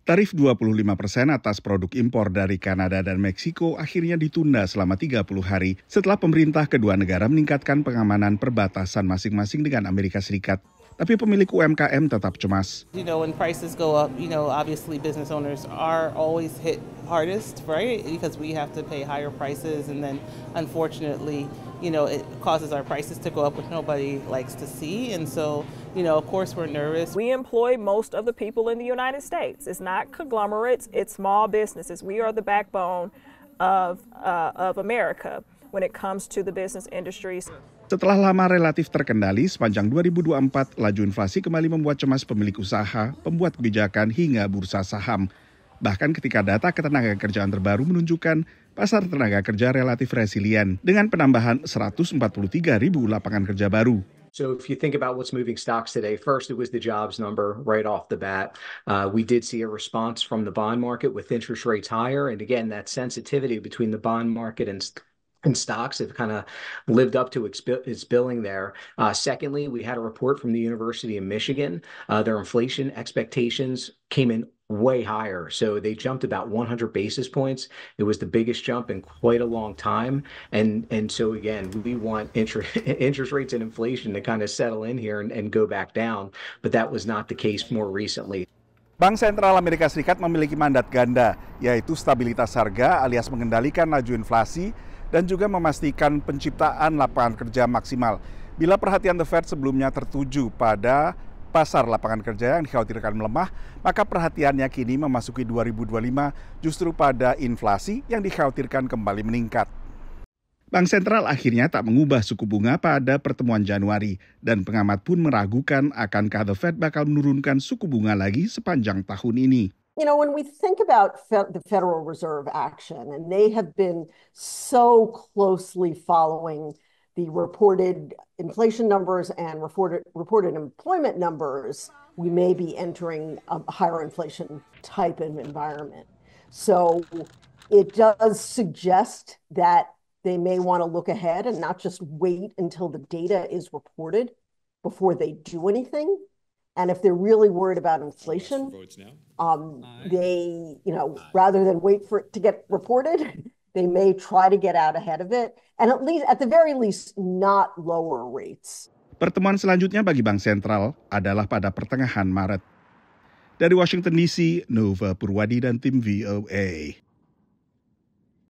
Tarif 25% atas produk impor dari Kanada dan Meksiko akhirnya ditunda selama 30 hari setelah pemerintah kedua negara meningkatkan pengamanan perbatasan masing-masing dengan Amerika Serikat. Tapi pemilik UMKM tetap cemas. When prices go up, obviously business owners are always hit hardest, right? Because we have to pay higher prices, and then unfortunately, it causes our prices to go up, which nobody likes to see. And so, of course, we're nervous. We employ most of the people in the United States. It's not conglomerates, it's small businesses. We are the backbone of America when it comes to the business industries. Setelah lama relatif terkendali, sepanjang 2024, laju inflasi kembali membuat cemas pemilik usaha, pembuat kebijakan, hingga bursa saham. Bahkan ketika data ketenagakerjaan terbaru menunjukkan pasar tenaga kerja relatif resilient dengan penambahan 143.000 lapangan kerja baru. So if you think about what's moving stocks today, first it was the jobs number right off the bat. We did see a response from the bond market with interest rates higher. And again, that sensitivity between the bond market and stocks have kind of lived up to its billing there. Secondly, we had a report from the University of Michigan. Their inflation expectations came in way higher. So they jumped about 100 basis points. It was the biggest jump in quite a long time. And so again, we want interest rates and inflation to kind of settle in here and go back down. But that was not the case more recently. Bank Sentral Amerika Serikat memiliki mandat ganda, yaitu stabilitas harga alias mengendalikan laju inflasi dan juga memastikan penciptaan lapangan kerja maksimal. Bila perhatian The Fed sebelumnya tertuju pada pasar lapangan kerja yang dikhawatirkan melemah, maka perhatiannya kini memasuki 2025 justru pada inflasi yang dikhawatirkan kembali meningkat. Bank Sentral akhirnya tak mengubah suku bunga pada pertemuan Januari, dan pengamat pun meragukan akankah The Fed bakal menurunkan suku bunga lagi sepanjang tahun ini. When we think about the Federal Reserve action, and they have been so closely following the reported inflation numbers and reported employment numbers, we may be entering a higher inflation type of environment. So it does suggest that they may want to look ahead and not just wait until the data is reported before they do anything. And if they're really worried about inflation, they, rather than wait for it to get reported, they may try to get out ahead of it, and at the very least, not lower rates. Pertemuan selanjutnya bagi Bank Sentral adalah pada pertengahan Maret. Dari Washington DC, Nova Purwadi dan tim VOA.